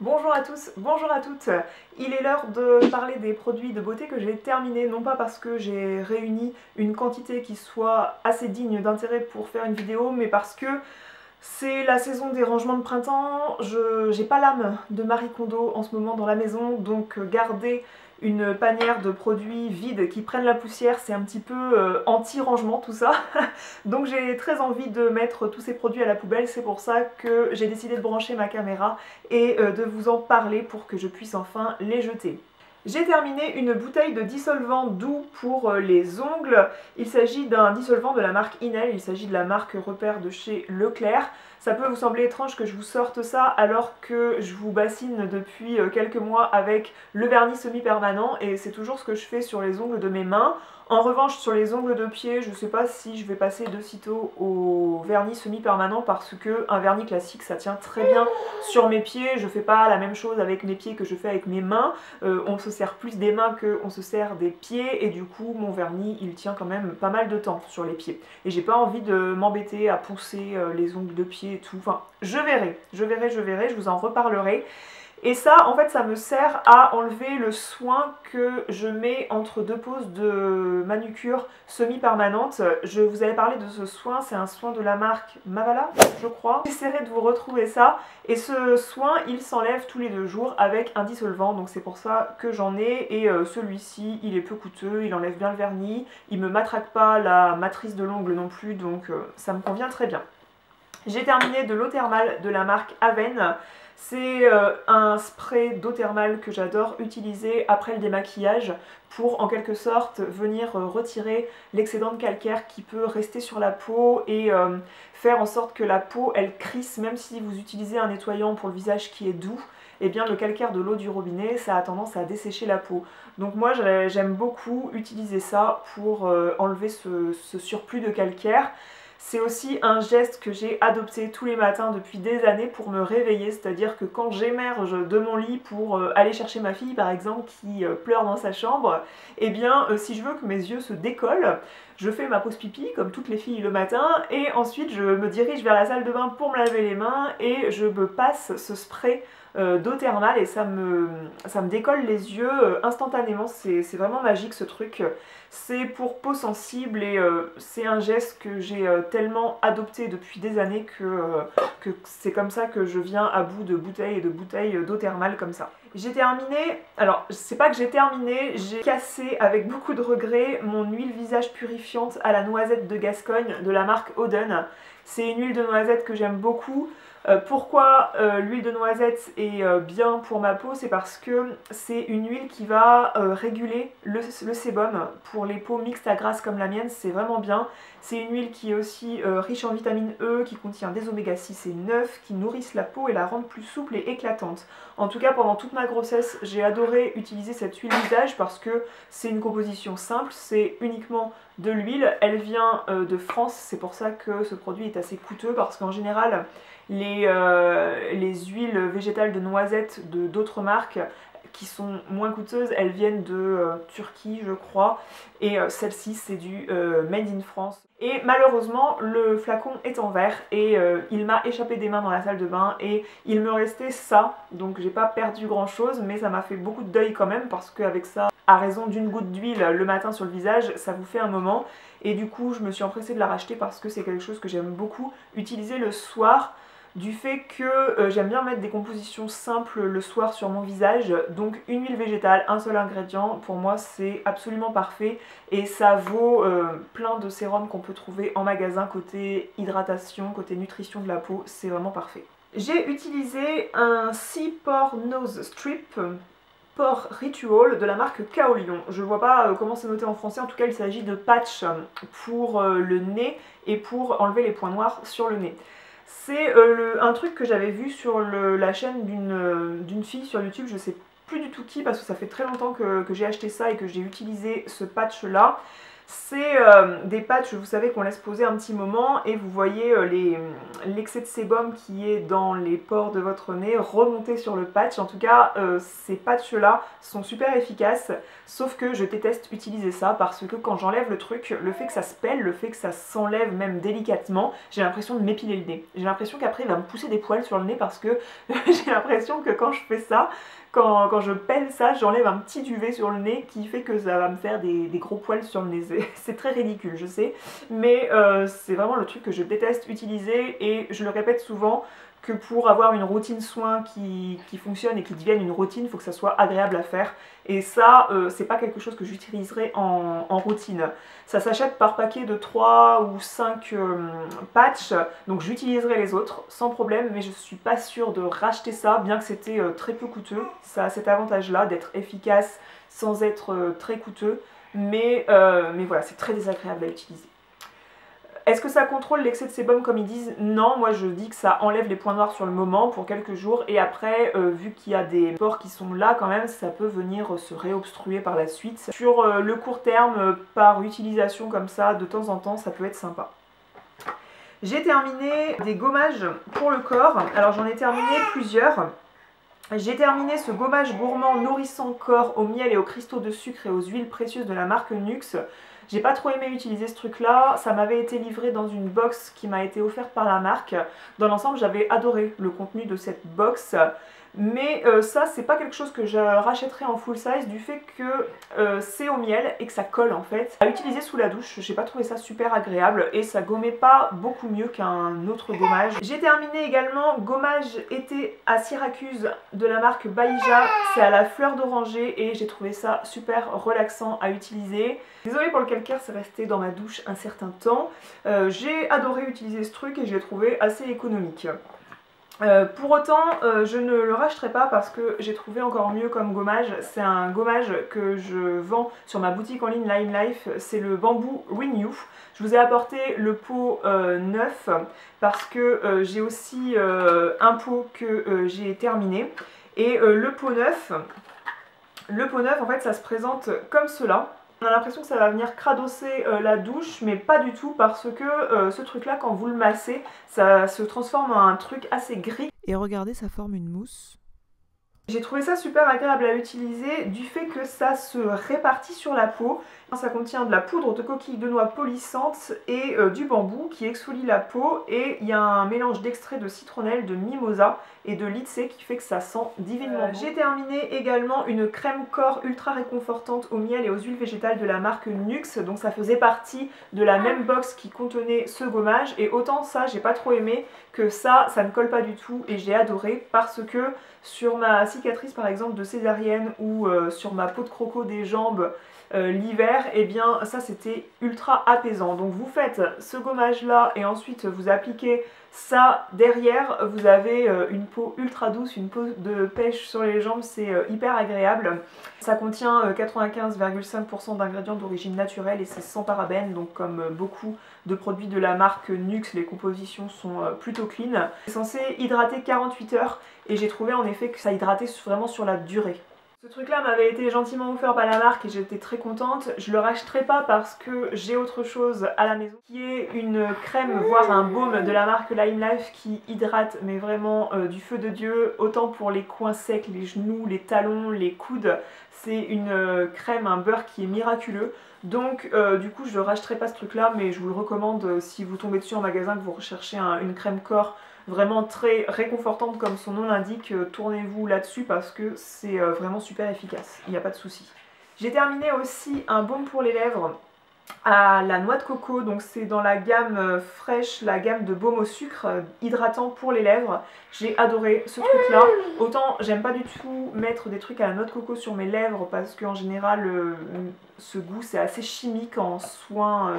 Bonjour à tous, bonjour à toutes. Il est l'heure de parler des produits de beauté que j'ai terminés, non pas parce que j'ai réuni une quantité qui soit assez digne d'intérêt pour faire une vidéo, mais parce que c'est la saison des rangements de printemps, j'ai pas l'âme de Marie Kondo en ce moment dans la maison, donc garder une panière de produits vides qui prennent la poussière, c'est un petit peu anti-rangement tout ça. Donc j'ai très envie de mettre tous ces produits à la poubelle, c'est pour ça que j'ai décidé de brancher ma caméra et de vous en parler pour que je puisse enfin les jeter. J'ai terminé une bouteille de dissolvant doux pour les ongles. Il s'agit d'un dissolvant de la marque Inel, il s'agit de la marque repère de chez Leclerc. Ça peut vous sembler étrange que je vous sorte ça alors que je vous bassine depuis quelques mois avec le vernis semi-permanent et c'est toujours ce que je fais sur les ongles de mes mains. En revanche, sur les ongles de pied, je ne sais pas si je vais passer de sitôt au vernis semi-permanent parce que un vernis classique, ça tient très bien sur mes pieds. Je ne fais pas la même chose avec mes pieds que je fais avec mes mains. On se sert plus des mains qu'on se sert des pieds et du coup, mon vernis, il tient quand même pas mal de temps sur les pieds. Et j'ai pas envie de m'embêter à pousser les ongles de pied et tout. Enfin, je verrai, je vous en reparlerai. Et ça, en fait, ça me sert à enlever le soin que je mets entre deux poses de manucure semi-permanente. Je vous avais parlé de ce soin, c'est un soin de la marque Mavala, je crois. J'essaierai de vous retrouver ça. Et ce soin, il s'enlève tous les 2 jours avec un dissolvant, donc c'est pour ça que j'en ai. Et celui-ci, il est peu coûteux, il enlève bien le vernis, il me matraque pas la matrice de l'ongle non plus, donc ça me convient très bien. J'ai terminé de l'eau thermale de la marque Aven. C'est un spray d'eau thermale que j'adore utiliser après le démaquillage pour en quelque sorte venir retirer l'excédent de calcaire qui peut rester sur la peau et faire en sorte que la peau elle crisse même si vous utilisez un nettoyant pour le visage qui est doux. Et bien le calcaire de l'eau du robinet ça a tendance à dessécher la peau. Donc moi j'aime beaucoup utiliser ça pour enlever ce surplus de calcaire. C'est aussi un geste que j'ai adopté tous les matins depuis des années pour me réveiller, c'est-à-dire que quand j'émerge de mon lit pour aller chercher ma fille par exemple qui pleure dans sa chambre, eh bien si je veux que mes yeux se décollent, je fais ma pause pipi comme toutes les filles le matin et ensuite je me dirige vers la salle de bain pour me laver les mains et je me passe ce spray d'eau thermale et ça me décolle les yeux instantanément, c'est vraiment magique ce truc. C'est pour peau sensible et c'est un geste que j'ai tellement adopté depuis des années que c'est comme ça que je viens à bout de bouteilles et de bouteilles d'eau thermale comme ça. J'ai terminé, alors c'est pas que j'ai terminé, j'ai cassé avec beaucoup de regret mon huile visage purifiante à la noisette de Gascogne de la marque Oden. C'est une huile de noisette que j'aime beaucoup. Pourquoi l'huile de noisette est bien pour ma peau? C'est parce que c'est une huile qui va réguler le sébum pour les peaux mixtes à grasse comme la mienne, c'est vraiment bien. C'est une huile qui est aussi riche en vitamine E, qui contient des oméga 6 et 9, qui nourrissent la peau et la rendent plus souple et éclatante. En tout cas, pendant toute ma grossesse, j'ai adoré utiliser cette huile visage parce que c'est une composition simple, c'est uniquement de l'huile, elle vient de France, c'est pour ça que ce produit est assez coûteux parce qu'en général, les huiles végétales de noisettes de d'autres marques qui sont moins coûteuses, elles viennent de Turquie je crois et celle-ci c'est du Made in France. Et malheureusement le flacon est en verre et il m'a échappé des mains dans la salle de bain et il me restait ça, donc j'ai pas perdu grand chose mais ça m'a fait beaucoup de deuil quand même parce qu'avec ça, à raison d'une goutte d'huile le matin sur le visage, ça vous fait un moment et du coup je me suis empressée de la racheter parce que c'est quelque chose que j'aime beaucoup utiliser le soir. Du fait que j'aime bien mettre des compositions simples le soir sur mon visage, donc une huile végétale, un seul ingrédient, pour moi c'est absolument parfait et ça vaut plein de sérums qu'on peut trouver en magasin côté hydratation, côté nutrition de la peau, c'est vraiment parfait. J'ai utilisé un 6 pore nose strip Pore Ritual de la marque Kaolion. Je ne vois pas comment c'est noté en français, en tout cas il s'agit de patch pour le nez et pour enlever les points noirs sur le nez. C'est un truc que j'avais vu sur la chaîne d'une fille sur YouTube, je sais plus du tout qui parce que ça fait très longtemps que j'ai acheté ça et que j'ai utilisé ce patch là. C'est des patchs, vous savez, qu'on laisse poser un petit moment et vous voyez l'excès de sébum qui est dans les pores de votre nez remonter sur le patch. En tout cas, ces patchs-là sont super efficaces, sauf que je déteste utiliser ça parce que quand j'enlève le truc, le fait que ça se pèle, le fait que ça s'enlève même délicatement, j'ai l'impression de m'épiler le nez. J'ai l'impression qu'après il va me pousser des poils sur le nez parce que j'ai l'impression que quand je fais ça, quand je pèle ça, j'enlève un petit duvet sur le nez qui fait que ça va me faire des gros poils sur le nez. C'est très ridicule, je sais, mais c'est vraiment le truc que je déteste utiliser et je le répète souvent que pour avoir une routine soin qui fonctionne et qui devienne une routine, il faut que ça soit agréable à faire. Et ça, c'est pas quelque chose que j'utiliserai en routine. Ça s'achète par paquet de 3 ou 5 patchs, donc j'utiliserai les autres sans problème, mais je suis pas sûre de racheter ça, bien que c'était très peu coûteux. Ça a cet avantage-là d'être efficace sans être très coûteux, mais voilà, c'est très désagréable à utiliser. Est-ce que ça contrôle l'excès de sébum comme ils disent? Non, moi je dis que ça enlève les points noirs sur le moment pour quelques jours et après, vu qu'il y a des pores qui sont là quand même, ça peut venir se réobstruer par la suite. Sur le court terme, par utilisation comme ça, de temps en temps, ça peut être sympa. J'ai terminé des gommages pour le corps. Alors j'en ai terminé plusieurs. J'ai terminé ce gommage gourmand nourrissant corps au miel et aux cristaux de sucre et aux huiles précieuses de la marque Nuxe. J'ai pas trop aimé utiliser ce truc là, ça m'avait été livré dans une box qui m'a été offerte par la marque. Dans l'ensemble j'avais adoré le contenu de cette box, mais ça c'est pas quelque chose que je rachèterai en full size du fait que c'est au miel et que ça colle en fait. À utiliser sous la douche, j'ai pas trouvé ça super agréable et ça gommait pas beaucoup mieux qu'un autre gommage. J'ai terminé également gommage été à Syracuse de la marque Baïja, c'est à la fleur d'oranger et j'ai trouvé ça super relaxant à utiliser. Désolée pour le calcaire, c'est resté dans ma douche un certain temps. J'ai adoré utiliser ce truc et je l'ai trouvé assez économique. Pour autant, je ne le rachèterai pas parce que j'ai trouvé encore mieux comme gommage. C'est un gommage que je vends sur ma boutique en ligne Lime Life, c'est le Bamboo Renew. Je vous ai apporté le pot neuf parce que j'ai aussi un pot que j'ai terminé. Et le pot neuf en fait ça se présente comme cela. On a l'impression que ça va venir cradosser la douche, mais pas du tout parce que ce truc là, quand vous le massez, ça se transforme en un truc assez gris. Et regardez, ça forme une mousse. J'ai trouvé ça super agréable à utiliser du fait que ça se répartit sur la peau. Ça contient de la poudre de coquille de noix polissante et du bambou qui exfolie la peau et il y a un mélange d'extrait de citronnelle, de mimosa et de litsé qui fait que ça sent divinement bon. J'ai terminé également une crème corps ultra réconfortante au miel et aux huiles végétales de la marque Nuxe, donc ça faisait partie de la même box qui contenait ce gommage et autant ça j'ai pas trop aimé que ça ne colle pas du tout et j'ai adoré parce que sur ma cicatrice par exemple de césarienne ou sur ma peau de croco des jambes l'hiver, et bien ça c'était ultra apaisant. Donc vous faites ce gommage là et ensuite vous appliquez ça derrière, vous avez une peau ultra douce, une peau de pêche sur les jambes, c'est hyper agréable. Ça contient 95,5% d'ingrédients d'origine naturelle et c'est sans parabènes, donc comme beaucoup de produits de la marque Nuxe, les compositions sont plutôt clean. C'est censé hydrater 48 heures et j'ai trouvé en effet que ça hydratait vraiment sur la durée. Ce truc là m'avait été gentiment offert par la marque et j'étais très contente. Je le rachèterai pas parce que j'ai autre chose à la maison qui est une crème voire un baume de la marque Lime Life qui hydrate mais vraiment du feu de Dieu, autant pour les coins secs, les genoux, les talons, les coudes. C'est une crème, un beurre qui est miraculeux. Donc du coup je ne rachèterai pas ce truc là, mais je vous le recommande si vous tombez dessus en magasin, que vous recherchez une crème corps vraiment très réconfortante comme son nom l'indique, tournez-vous là-dessus parce que c'est vraiment super efficace, il n'y a pas de souci. J'ai terminé aussi un baume pour les lèvres à la noix de coco, donc c'est dans la gamme fraîche, la gamme de baume au sucre hydratant pour les lèvres. J'ai adoré ce truc là, autant j'aime pas du tout mettre des trucs à la noix de coco sur mes lèvres parce qu'en général ce goût c'est assez chimique en soin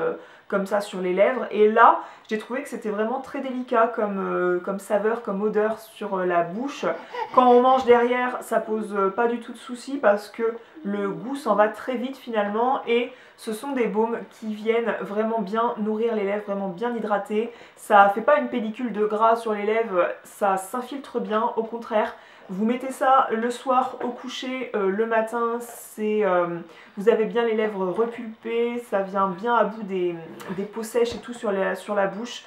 comme ça sur les lèvres, et là j'ai trouvé que c'était vraiment très délicat comme saveur, comme odeur sur la bouche. Quand on mange derrière ça pose pas du tout de soucis parce que le goût s'en va très vite finalement, et ce sont des baumes baumes qui viennent vraiment bien nourrir les lèvres, vraiment bien hydrater. Ça fait pas une pellicule de gras sur les lèvres, ça s'infiltre bien, au contraire. Vous mettez ça le soir au coucher, le matin, vous avez bien les lèvres repulpées, ça vient bien à bout des peaux sèches et tout sur la bouche.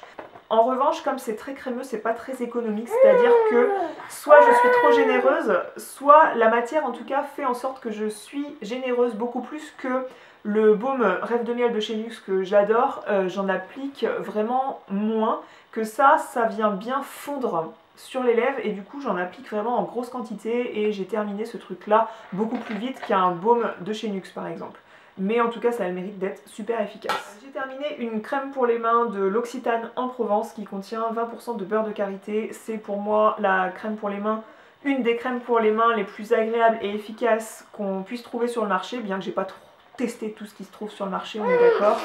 En revanche, comme c'est très crémeux, c'est pas très économique, c'est-à-dire que soit je suis trop généreuse, soit la matière en tout cas fait en sorte que je suis généreuse beaucoup plus que le baume Rêve de miel de chez NYX que j'adore. J'en applique vraiment moins que ça vient bien fondre sur les lèvres et du coup j'en applique vraiment en grosse quantité et j'ai terminé ce truc là beaucoup plus vite qu'un baume de chez NYX par exemple. Mais en tout cas ça a le mérite d'être super efficace. J'ai terminé une crème pour les mains de l'Occitane en Provence qui contient 20% de beurre de karité. C'est pour moi la crème pour les mains, une des crèmes pour les mains les plus agréables et efficaces qu'on puisse trouver sur le marché, bien que j'ai pas trop testé tout ce qui se trouve sur le marché, on est d'accord.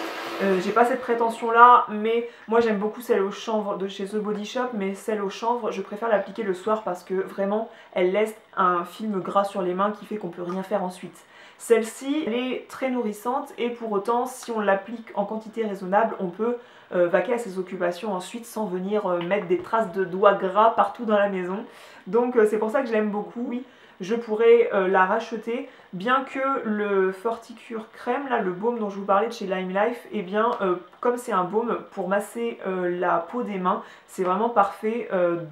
J'ai pas cette prétention là, mais moi j'aime beaucoup celle au chanvre de chez The Body Shop, mais celle au chanvre je préfère l'appliquer le soir parce que vraiment elle laisse un film gras sur les mains qui fait qu'on peut rien faire ensuite. Celle-ci, elle est très nourrissante et pour autant, si on l'applique en quantité raisonnable, on peut vaquer à ses occupations ensuite sans venir mettre des traces de doigts gras partout dans la maison. Donc c'est pour ça que je l'aime beaucoup. Oui, je pourrais la racheter, bien que le Forticure crème, là, le baume dont je vous parlais de chez Lime Life, eh bien, comme c'est un baume pour masser la peau des mains, c'est vraiment parfait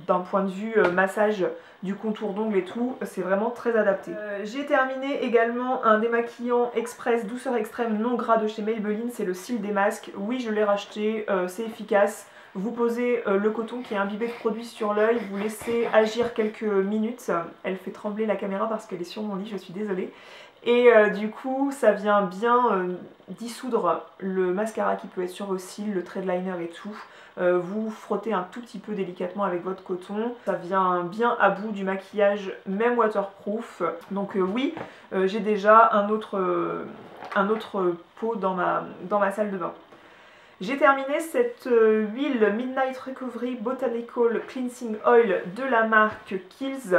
d'un point de vue massage du contour d'ongles et tout, c'est vraiment très adapté. J'ai terminé également un démaquillant express douceur extrême non gras de chez Maybelline, c'est le cil des masques. Oui, je l'ai racheté, c'est efficace. Vous posez le coton qui est imbibé de produit sur l'œil, vous laissez agir quelques minutes. Elle fait trembler la caméra parce qu'elle est sur mon lit, je suis désolée. Et du coup, ça vient bien dissoudre le mascara qui peut être sur vos cils, le thread liner et tout. Vous frottez un tout petit peu délicatement avec votre coton. Ça vient bien à bout du maquillage, même waterproof. Donc oui, j'ai déjà un autre pot dans ma salle de bain. J'ai terminé cette huile Midnight Recovery Botanical Cleansing Oil de la marque Kiehl's,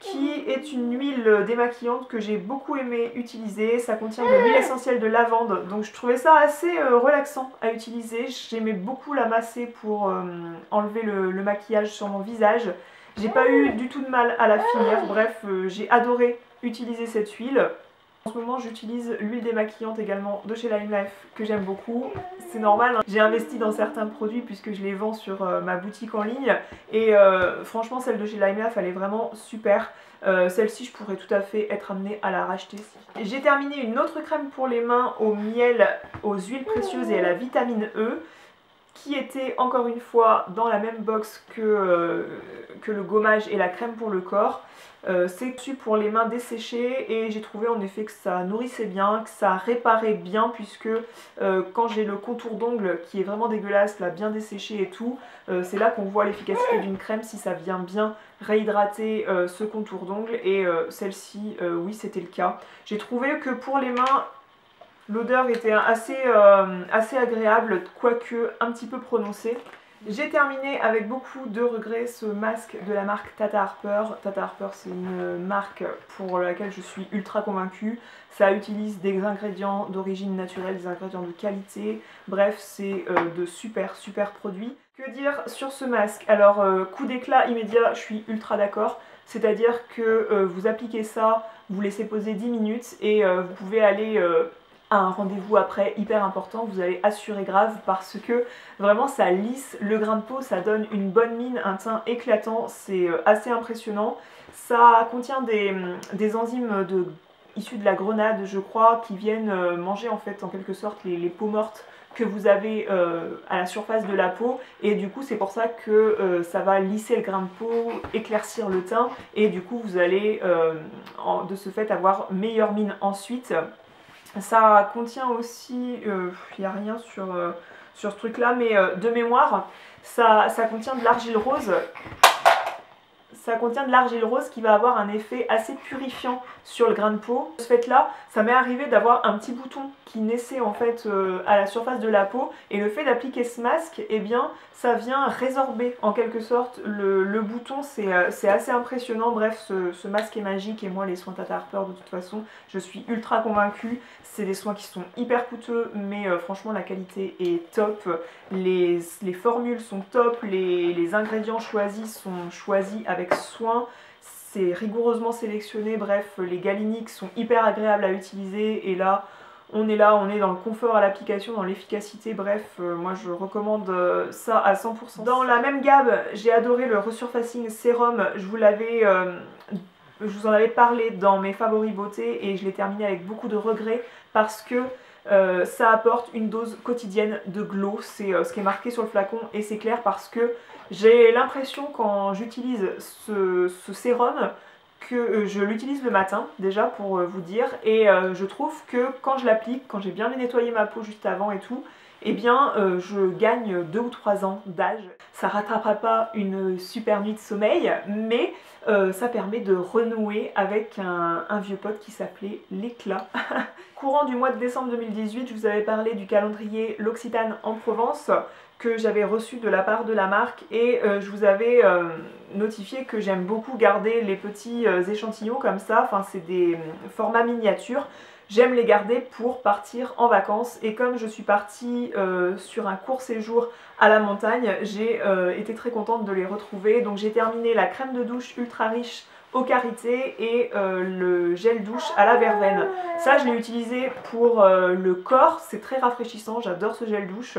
qui est une huile démaquillante que j'ai beaucoup aimé utiliser. Ça contient de l'huile essentielle de lavande, donc je trouvais ça assez relaxant à utiliser. J'aimais beaucoup la masser pour enlever le maquillage sur mon visage. J'ai pas eu du tout de mal à la finir, bref, j'ai adoré utiliser cette huile. En ce moment j'utilise l'huile démaquillante également de chez Lime Life que j'aime beaucoup. C'est normal, hein. J'ai investi dans certains produits puisque je les vends sur ma boutique en ligne et franchement celle de chez Lime Life elle est vraiment super. Celle-ci je pourrais tout à fait être amenée à la racheter. J'ai terminé une autre crème pour les mains au miel, aux huiles précieuses et à la vitamine E, qui était encore une fois dans la même box que le gommage et la crème pour le corps. C'est conçu pour les mains desséchées et j'ai trouvé en effet que ça nourrissait bien, que ça réparait bien puisque quand j'ai le contour d'ongles qui est vraiment dégueulasse, là bien desséché et tout, c'est là qu'on voit l'efficacité d'une crème si ça vient bien réhydrater ce contour d'ongles et celle-ci, oui c'était le cas. J'ai trouvé que pour les mains, l'odeur était assez agréable, quoique un petit peu prononcée. J'ai terminé avec beaucoup de regrets ce masque de la marque Tata Harper. Tata Harper c'est une marque pour laquelle je suis ultra convaincue. Ça utilise des ingrédients d'origine naturelle, des ingrédients de qualité. Bref, c'est de super produits. Que dire sur ce masque? Alors, coup d'éclat immédiat, je suis ultra d'accord. C'est-à-dire que vous appliquez ça, vous laissez poser 10 minutes et vous pouvez aller à un rendez-vous après hyper important, vous allez assurer grave parce que vraiment ça lisse le grain de peau, ça donne une bonne mine, un teint éclatant, c'est assez impressionnant. Ça contient des enzymes issues de la grenade je crois qui viennent manger en fait en quelque sorte les peaux mortes que vous avez à la surface de la peau et du coup c'est pour ça que ça va lisser le grain de peau, éclaircir le teint et du coup vous allez de ce fait avoir meilleure mine ensuite. Ça contient aussi, il n'y a rien sur ce truc là, mais de mémoire, ça contient de l'argile rose. Ça contient de l'argile rose qui va avoir un effet assez purifiant sur le grain de peau. De ce fait là, ça m'est arrivé d'avoir un petit bouton qui naissait en fait à la surface de la peau, et le fait d'appliquer ce masque, eh bien ça vient résorber en quelque sorte le bouton. C'est assez impressionnant. Bref, ce masque est magique, et moi les soins Tata Harper de toute façon je suis ultra convaincue. C'est des soins qui sont hyper coûteux, mais franchement la qualité est top, les formules sont top, les ingrédients choisis sont choisis avec soin, c'est rigoureusement sélectionné. Bref, les galiniques sont hyper agréables à utiliser, et là on est dans le confort à l'application, dans l'efficacité. Bref, moi je recommande ça à 100%. Dans la même gamme, j'ai adoré le Resurfacing Sérum. Je vous en avais parlé dans mes favoris beauté, et je l'ai terminé avec beaucoup de regrets parce que ça apporte une dose quotidienne de glow. C'est ce qui est marqué sur le flacon, et c'est clair parce que j'ai l'impression quand j'utilise ce sérum que je l'utilise le matin déjà pour vous dire, et je trouve que quand je l'applique, quand j'ai bien nettoyé ma peau juste avant et tout, eh bien je gagne 2 ou 3 ans d'âge. Ça rattrapera pas une super nuit de sommeil, mais ça permet de renouer avec un vieux pote qui s'appelait l'éclat. Courant du mois de décembre 2018, je vous avais parlé du calendrier L'Occitane en Provence que j'avais reçu de la part de la marque, et je vous avais notifié que j'aime beaucoup garder les petits échantillons comme ça, enfin c'est des formats miniatures. J'aime les garder pour partir en vacances, et comme je suis partie sur un court séjour à la montagne, j'ai été très contente de les retrouver. Donc j'ai terminé la crème de douche ultra riche au karité et le gel douche à la verveine. Ça je l'ai utilisé pour le corps, c'est très rafraîchissant, j'adore ce gel douche.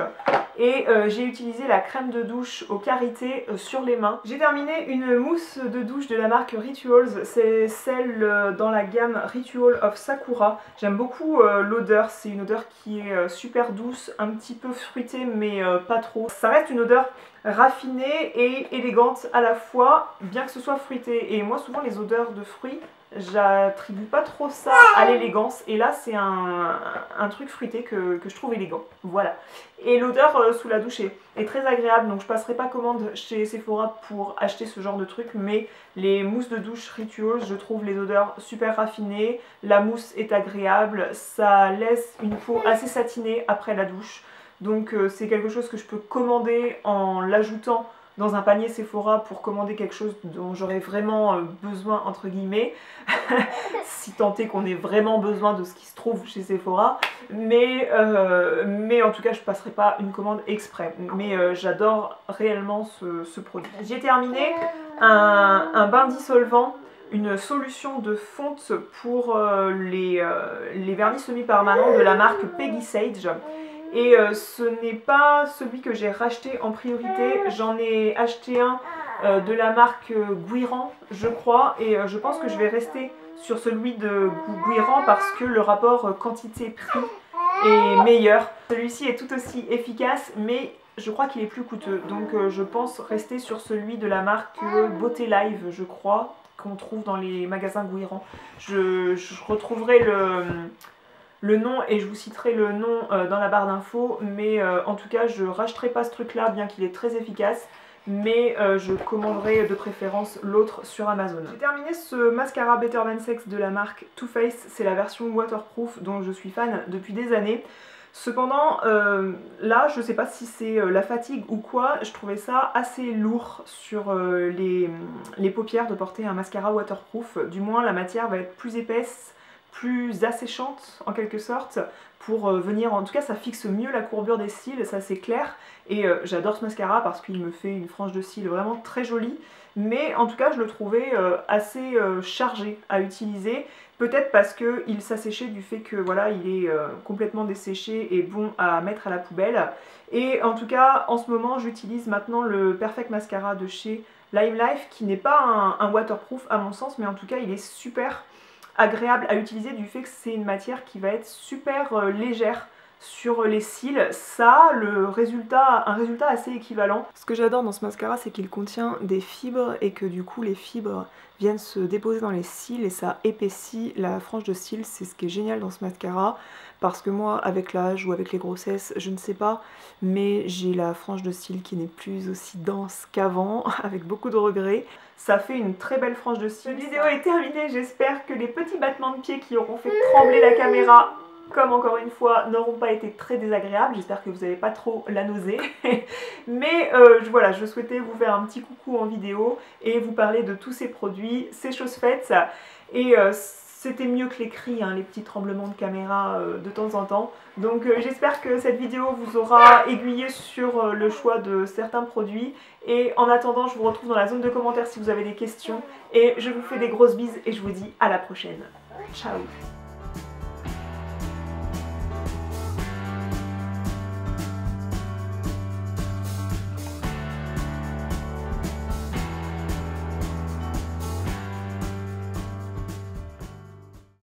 Et j'ai utilisé la crème de douche au karité sur les mains. J'ai terminé une mousse de douche de la marque Rituals, c'est celle dans la gamme Ritual of Sakura. J'aime beaucoup l'odeur, c'est une odeur qui est super douce, un petit peu fruitée mais pas trop. Ça reste une odeur raffinée et élégante à la fois, bien que ce soit fruité. Et moi souvent les odeurs de fruits, j'attribue pas trop ça à l'élégance, et là c'est un truc fruité que je trouve élégant, voilà. Et l'odeur sous la douche est très agréable, donc je passerai pas commande chez Sephora pour acheter ce genre de truc, mais les mousses de douche Rituals, je trouve les odeurs super raffinées, la mousse est agréable, ça laisse une peau assez satinée après la douche, donc c'est quelque chose que je peux commander en l'ajoutant dans un panier Sephora pour commander quelque chose dont j'aurais vraiment besoin entre guillemets, si tant est qu'on ait vraiment besoin de ce qui se trouve chez Sephora, mais en tout cas je passerai pas une commande exprès, mais j'adore réellement ce produit. J'ai terminé un bain dissolvant, une solution de fonte pour les vernis semi-permanents de la marque Peggy Sage. Et ce n'est pas celui que j'ai racheté en priorité, j'en ai acheté un de la marque Guiran je crois, et je pense que je vais rester sur celui de Guiran parce que le rapport quantité-prix est meilleur. Celui-ci est tout aussi efficace, mais je crois qu'il est plus coûteux, donc je pense rester sur celui de la marque Beauté Live je crois, qu'on trouve dans les magasins Guiran. Je retrouverai le nom et je vous citerai le nom dans la barre d'infos, mais en tout cas je rachèterai pas ce truc là bien qu'il est très efficace, mais je commanderai de préférence l'autre sur Amazon. J'ai terminé ce mascara Better Than Sex de la marque Too Faced, c'est la version waterproof dont je suis fan depuis des années. Cependant là je sais pas si c'est la fatigue ou quoi, je trouvais ça assez lourd sur les paupières de porter un mascara waterproof, du moins la matière va être plus épaisse, plus asséchante en quelque sorte, pour venir, en tout cas ça fixe mieux la courbure des cils, ça c'est clair, et j'adore ce mascara parce qu'il me fait une frange de cils vraiment très jolie, mais en tout cas je le trouvais assez chargé à utiliser, peut-être parce qu'il s'asséchait du fait que voilà il est complètement desséché et bon à mettre à la poubelle, et en tout cas en ce moment j'utilise maintenant le Perfect Mascara de chez Lime Life, qui n'est pas un waterproof à mon sens, mais en tout cas il est super agréable à utiliser du fait que c'est une matière qui va être super légère sur les cils, ça a un résultat assez équivalent. Ce que j'adore dans ce mascara, c'est qu'il contient des fibres et que du coup les fibres viennent se déposer dans les cils et ça épaissit la frange de cils. C'est ce qui est génial dans ce mascara, parce que moi, avec l'âge ou avec les grossesses, je ne sais pas, mais j'ai la frange de cils qui n'est plus aussi dense qu'avant, avec beaucoup de regrets. Ça fait une très belle frange de cils. Cette vidéo est terminée, j'espère que les petits battements de pied qui auront fait trembler la caméra, comme encore une fois, n'auront pas été très désagréables. J'espère que vous n'avez pas trop la nausée. Mais voilà, je souhaitais vous faire un petit coucou en vidéo et vous parler de tous ces produits. C'est chose faite. Et c'était mieux que les cris, hein, les petits tremblements de caméra de temps en temps. Donc j'espère que cette vidéo vous aura aiguillé sur le choix de certains produits. Et en attendant, je vous retrouve dans la zone de commentaires si vous avez des questions. Et je vous fais des grosses bises et je vous dis à la prochaine. Ciao!